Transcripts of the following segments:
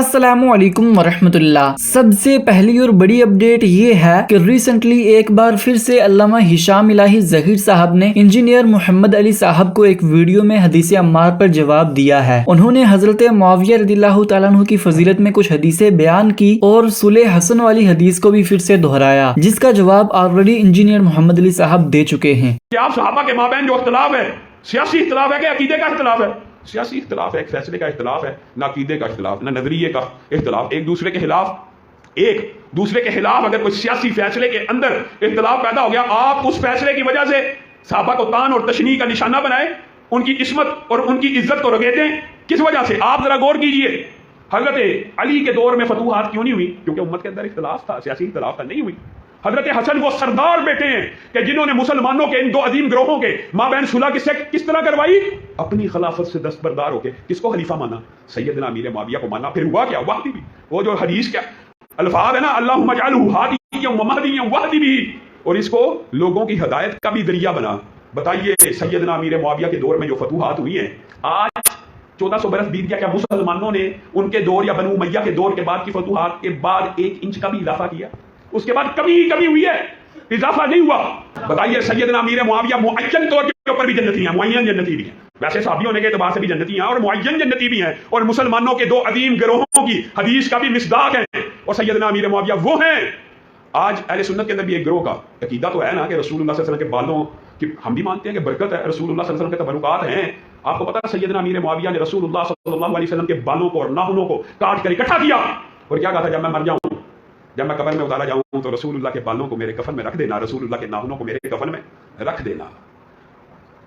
अस्सलामुअलैकुम वरहमतुल्लाह। सबसे पहली और बड़ी अपडेट ये है कि रिसेंटली एक बार फिर से अल्लामा हिशाम इलाही ज़हीर साहब ने इंजीनियर मोहम्मद अली साहब को एक वीडियो में हदीस अम्मार पर जवाब दिया है। उन्होंने हजरत मुआविया रज़ियल्लाहु ताला अन्हु की फजीलत में कुछ हदीसें बयान की और सुलह हसन वाली हदीस को भी फिर से दोहराया, जिसका जवाब ऑलरेडी इंजीनियर मोहम्मद अली साहब दे चुके हैं। आप सहाबा के माबैन जो इख्तिलाफ है, सियासी इख्तिलाफ है कि अकीदे का इख्तिलाफ है? सियासी इख्तिलाफ है, एक फैसले का इख्तिलाफ है, ना अकीदे का इख्तिलाफ, ना नजरिए का इख्तिलाफ। एक दूसरे के खिलाफ अगर कोई सियासी फैसले के अंदर इख्तिलाफ पैदा हो गया, आप उस फैसले की वजह से सहाबा को तान और तशनी का निशाना बनाए, उनकी किस्मत और उनकी इज्जत को रगेदें। किस वजह से? आप जरा गौर कीजिए, हजरत अली के दौर में फतूहात क्यों नहीं हुई? क्योंकि उम्मत के अंदर इख्तिलाफ था, सियासी इख्तिलाफ था, नहीं हुई। हजरत हसन वो सरदार बेटे हैं कि जिन्होंने मुसलमानों के इन दो अजीम ग्रोहों के माबैन सुलह किस तरह करवाई? अपनी खिलाफत से दस्तबरदार होके। किसको खलीफा माना? सैयदना अमीर मुआविया को माना। फिर हुआ क्या? वाहदी भी। वो जो हदीस क्या अल्फाज है ना, अल्लाहुम्मा जअलहु हादिय्यन व महदिय्यन वहदी भी, और इसको लोगों की हिदायत का भी जरिया बना। बताइए, सैयदना अमीर मुआविया के दौर में जो फतूहात हुई हैं, आज 1400 बरस बीत गया, क्या मुसलमानों ने उनके दौर या बनु उमैया के दौर के बाद की फतूहात के बाद 1 इंच का भी इजाफा किया? उसके बाद कभी हुई है, इजाफा नहीं हुआ। बताइए, सैयदना अमीर मुआविया मुअय्यन तौर के ऊपर भी जन्नती हैं, मुअय्यन जन्नती भी हैं। वैसे साहबी होने के एतबार से भी जन्नती हैं और मुअय्यन जन्नती भी हैं, और मुसलमानों के 2 अजीम गिरोहों की हदीस का भी मिसदाक है, और सैयदना अमीर मुआविया वो हैं। आज अहले सुन्नत के अंदर भी एक गिरोह का अकीदा तो है ना कि रसूलुल्लाह सल्लल्लाहु अलैहि वसल्लम के बालों की हम भी मानते हैं कि बरकत है, रसूलुल्लाह सल्लल्लाहु अलैहि वसल्लम के तबरुकात हैं। आपको पता है सैयदना अमीर मुआविया ने रसूलुल्लाह सल्लल्लाहु अलैहि वसल्लम के बालों को और नाखूनों को काट कर इकट्ठा किया और क्या कहा था? जब मैं मर जाऊं, जब मैं कब्र में उतारा जाऊं, तो रसूलुल्लाह के बालों को मेरे कफन में रख देना, रसूलुल्लाह के नाखूनों को मेरे कफन में रख देना।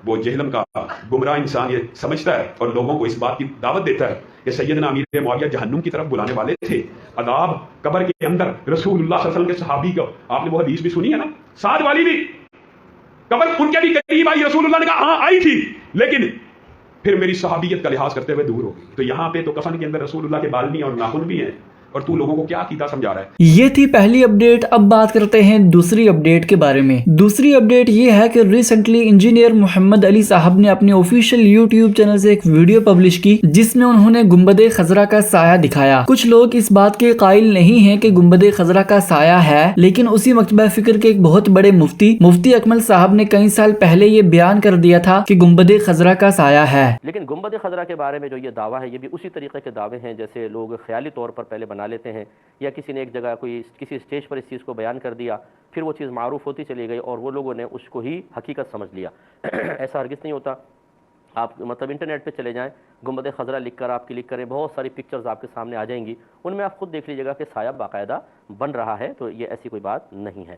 वो जहलम का गुमराह इंसान ये समझता है और लोगों को इस बात की दावत देता है कि सैयदना अमीर मुआविया जहन्नुम की तरफ बुलाने वाले थे, अदाब कब्र के अंदर। रसूलुल्लाह सल्लल्लाहु अलैहि वसल्लम के सहाबी को आपने वो हदीस भी सुनी है ना, साद वाली भी, कब्र उनके भी करीब आई। रसूलुल्लाह ने कहा हाँ आई थी, लेकिन फिर मेरी सहाबियत का लिहाज करते हुए दूर हो गई। तो यहाँ पे तो कफन के अंदर रसूलुल्लाह के बाल भी और नाखून भी हैं, और तू लोगों को क्या अकीदा समझा रहा है? ये थी पहली अपडेट। अब बात करते हैं दूसरी अपडेट के बारे में। दूसरी अपडेट ये है कि रिसेंटली इंजीनियर मोहम्मद अली साहब ने अपने ऑफिशियल यूट्यूब चैनल से एक वीडियो पब्लिश की, जिसमें उन्होंने गुंबदे खजरा का साया दिखाया। कुछ लोग इस बात के कायल नहीं है कि गुंबदे खजरा का साया है, लेकिन उसी मकतबा फिक्र के एक बहुत बड़े मुफ्ती अकमल साहब ने कई साल पहले ये बयान कर दिया था कि गुंबदे खजरा का साया है। लेकिन गुंबद खजरा के बारे में जो ये दावा है, ये भी उसी तरीके के दावे हैं जैसे लोग ख्याली तौर पर पहले बना लेते हैं, या किसी ने एक जगह किसी स्टेज पर इस चीज़ को बयान कर दिया, फिर वो चीज़ मारूफ होती चली गई और वो लोगों ने उसको ही हकीकत समझ लिया। ऐसा हरगिज़ नहीं होता। आप मतलब इंटरनेट पे चले जाएं, गुंबद खजरा लिख करें, बहुत सारी पिक्चर्स आपके सामने आ जाएंगी, उनमें आप खुद देख लीजिएगा कि साया बाकायदा बन रहा है। तो ये ऐसी कोई बात नहीं है।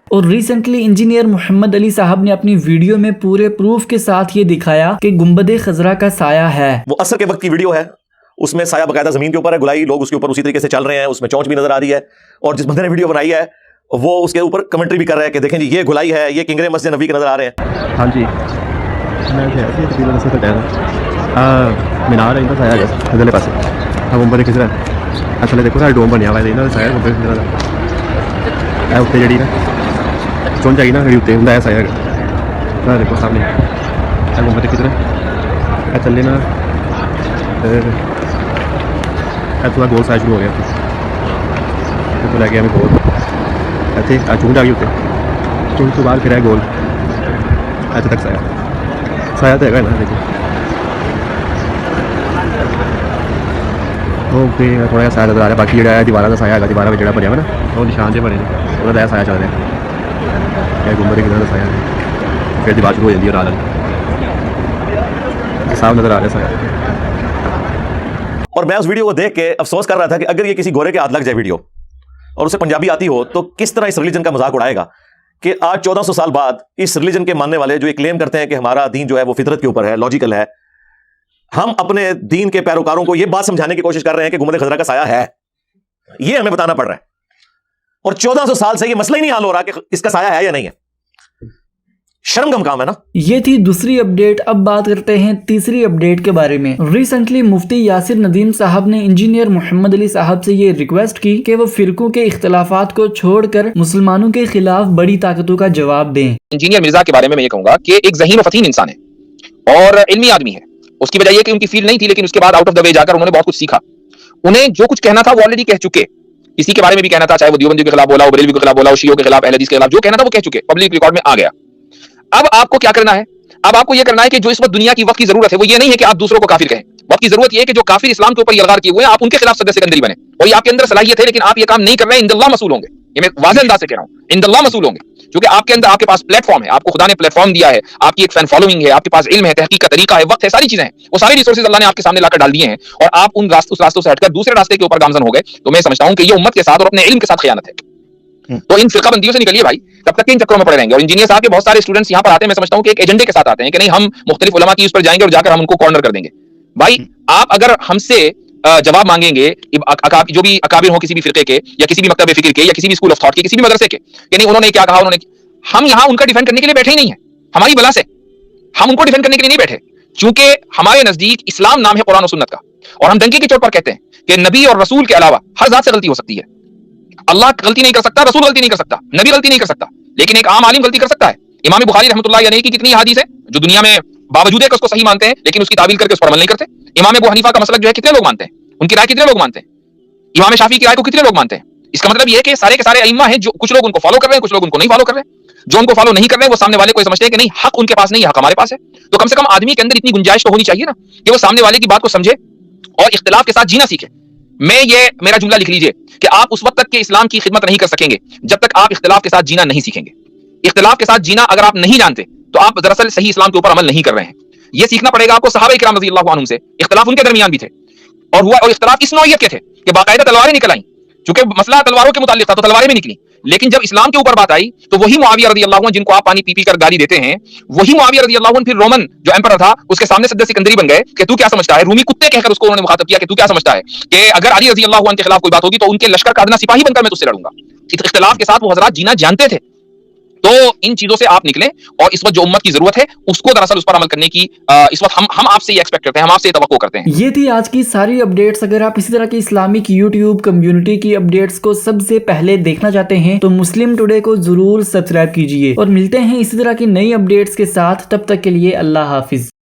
और रिसेंटली इंजीनियर मोहम्मद अली साहब ने अपनी वीडियो में पूरे प्रूफ के साथ ये दिखाया कि गुंबद खजरा का साया है। वो असर के वक्त की वीडियो है, उसमें साया बकायदा जमीन के ऊपर है, गुलाई लोग उसके ऊपर उसी तरीके से चल रहे हैं, उसमें चोंच भी नजर आ रही है, और जिस बंदे ने वीडियो बनाई है वो उसके ऊपर कमेंट्री भी कर रहा है कि देखें जी ये गुलाई है, ये किंगरे मस्जिद नबी के नजर आ रहे हैं। हाँ जी, मैं तकरीबन ऐसे कह रहा मीनार है, इनका साया है अगले पास। हम उम्र किस तरह असले देखो सारे डोम बनया हुआ है, साया है उत्ते जी ना चुंझ आई ना खड़ी उत्ते होंगे साया। देखो सामने उम्र किस तरह चले ना, थोड़ा गोल साया शुरू हो गया तो लैके हमें गोल इतने आ चूंझ आ गई उत्ते, चूंझ तो बाद फिर है गोल इतने तक साया तो है ना। देखो ओके, थोड़ा साया नजर आ रहा है, बाकी जो दीवार का साया है, दीवार में जो बनया हुआ ना वो निशान से बने वो साया चल रहा है, गुंबद की तरह साया है, फिर दीवार शुरू हो जाती है रात साफ नजर आ रहा है साया। और मैं उस वीडियो को देख के अफसोस कर रहा था कि अगर ये किसी गोरे के हाथ लग जाए वीडियो और उसे पंजाबी आती हो, तो किस तरह इस रिलीजन का मजाक उड़ाएगा कि आज 1400 साल बाद इस रिलीजन के मानने वाले जो ये क्लेम करते हैं कि हमारा दीन जो है वो फितरत के ऊपर है, लॉजिकल है, हम अपने दीन के पैरोकारों को ये बात समझाने की कोशिश कर रहे हैं कि गुंबद खजरा का साया है। ये हमें बताना पड़ रहा है, और 1400 साल से ये मसला ही नहीं हल हो रहा कि इसका साया है या नहीं है। शर्म का काम है ना। ये थी दूसरी अपडेट। अब बात करते हैं तीसरी अपडेट के बारे में। रिसेंटली मुफ्ती यासिर नदीम साहब ने इंजीनियर मोहम्मद अली साहब से ये रिक्वेस्ट की कि वो फिरकों के इख्तलाफात को छोड़कर मुसलमानों के खिलाफ बड़ी ताकतों का जवाब दें। इंजीनियर मिर्जा के बारे में मैं ये कहूंगा कि एक ज़हीन व फतीन इंसान है और इल्मी आदमी है। उसकी वजह ये कि उनकी फील्ड नहीं थी, लेकिन उसके बाद आउट ऑफ द वे जाकर उन्होंने बहुत कुछ सीखा उन्हें जो कुछ कहना था वो ऑलरेडी कह चुके, किसी के बारे में भी कहना था, चाहे वो देवबंदियों के खिलाफ बोला हो, बरेलवी के खिलाफ बोला हो, शियों के खिलाफ, अहले हदीस के खिलाफ, जो कहना था वो कह चुके, पब्लिक रिकॉर्ड में आ गया। अब आपको क्या करना है? अब आपको ये करना है कि जो इस वक्त दुनिया की वक्त की जरूरत है वो ये नहीं है कि आप दूसरों को काफिर कहें, वक्त की जरूरत ये है कि जो काफिर इस्लाम के ऊपर यलगार किए हुए हैं आप उनके खिलाफ सदस्य सिकंदरी बने, और ये आपके अंदर सलाहियत है, लेकिन आप ये काम नहीं कर रहे हैं, इंदल्लाह मसूल होंगे। ये मैं वाज़ेह अंदाज से कह रहा हूं, इंदल्लाह मसूल होंगे, क्योंकि आपके अंदर, आपके पास प्लेटफॉर्म है, आपको खुदा ने प्लेटफॉर्म दिया है, आपकी एक फैन फॉलोइंग है, आपके पास इल्म है, तहकीक का तरीका है, वक्त है, सारी चीजें हैं, वो सारी रिसोर्सेज अल्लाह ने आपके सामने लाकर डाल दिए हैं, और आप उस रास्तों से हटकर दूसरे रास्ते के ऊपर गामजन हो गए। तो मैं समझता हूं कि ये उम्मत के साथ और अपने इल्म के साथ खयानत है। तो इन फिरकाबंदियों से निकलिए भाई, तब तक इन चक्करों में पड़े रहेंगे। और इंजीनियर साहब के बहुत सारे स्टूडेंट्स यहाँ पर आते हैं, मैं समझता हूँ कि एक एजेंडे के साथ आते हैं कि नहीं हम मुख्तलिफ उलमा की उस पर जाएंगे और जाकर हम उनको कॉर्नर कर देंगे। भाई आप अगर हमसे जवाब मांगेंगे जो भी अकाबिर हो किसी भी फिरके के या किसी भी मकतब फिक्र के या किसी भी स्कूल ऑफ थॉट के, किसी भी मदरसे के, कि नहीं उन्होंने क्या कहा, उन्होंने, हम यहाँ उनका डिफेंड करने के लिए बैठे ही नहीं है, हमारी बला से हम उनको डिफेंड करने के लिए नहीं बैठे, क्योंकि हमारे नजदीक इस्लाम नाम है कुरान और सुन्नत का, और हम डंके के चोट पर कहते हैं कि नबी और रसूल के अलावा हर जात से गलती हो सकती है। अल्लाह गलती नहीं कर सकता, रसूल गलती नहीं कर सकता, नबी गलती नहीं कर सकता, लेकिन एक आम आलिम गलती कर सकता है। इमाम बुखारी रहमतुल्लाह अलैहि की कितनी हदीस है जो दुनिया में बावजूद है कि उसको सही मानते हैं लेकिन उसकी तावील करके उस पर अमल नहीं करते। इमाम अबू हनीफा का मसलक जो है कितने लोग मानते हैं, उनकी राय कितने लोग मानते हैं, इमाम शाफी की राय को कितने लोग मानते हैं। इसका मतलब ये है कि सारे के सारे अइम्मा हैं, जो कुछ लोग उनको फॉलो कर रहे हैं, कुछ लोग उनको नहीं फॉलो कर रहे हैं। जो उनको फॉलो नहीं कर रहे हैं वो सामने वाले को समझते हैं कि नहीं हक उनके पास नहीं है, हक हमारे पास है। तो कम से कम आदमी के अंदर इतनी गुंजाइश तो होनी चाहिए ना कि वो सामने वाले की बात को समझे और इख्तिलाफ के साथ जीना सीखे। मैं ये मेरा जुमला लिख लीजिए कि आप उस वक्त तक के इस्लाम की खिदमत नहीं कर सकेंगे जब तक आप इख्तिलाफ के साथ जीना नहीं सीखेंगे। इख्तिलाफ के साथ जीना अगर आप नहीं जानते तो आप दरअसल सही इस्लाम के ऊपर अमल नहीं कर रहे हैं। ये सीखना पड़ेगा आपको सहाबा इकराम रज़ियल्लाहु अन्हुम से। इख्तिलाफ उनके दरमियान भी थे और हुआ, और इख्तिलाफ इस नौइयत के थे कि बाकायदा तलवारें निकल आई, चूंकि मसला तलवारों के मुताल्लिक था तो तलवारें भी निकली। लेकिन जब इस्लाम के ऊपर बात आई तो वही मुआविया रज़ियल्लाहु अन्हु जिनको आप पानी पी पी कर गाली देते हैं, वही मुआविया रज़ियल्लाहु अन्हु फिर रोमन जो एम्परर था उसके सामने सद्दे सिकंदरी बन गए कि तू क्या समझता है, रूमी कुत्ते कहकर उसको उन्होंने मुखातब किया कि तू क्या समझता है कि अगर अली रज़ियल्लाहु अन्हु के खिलाफ कोई बात होगी तो उनके लश्कर का अदना सिपाही बनकर मैं तुझसे लड़ूंगा। इख्तिलाफ के साथ वो हजरात जीना जानते थे। तो इन चीजों से आप निकलें और इस वक्त जो उम्मत की जरूरत है उसको दरअसल उस पर अमल करने की इस वक्त हम आपसे ये एक्सपेक्ट करते हैं, हम आपसे तवक्को करते हैं। ये थी आज की सारी अपडेट्स। अगर आप इसी तरह की इस्लामिक यूट्यूब कम्युनिटी की अपडेट्स को सबसे पहले देखना चाहते हैं तो मुस्लिम टुडे को जरूर सब्सक्राइब कीजिए और मिलते हैं इसी तरह की नई अपडेट्स के साथ। तब तक के लिए अल्लाह हाफिज।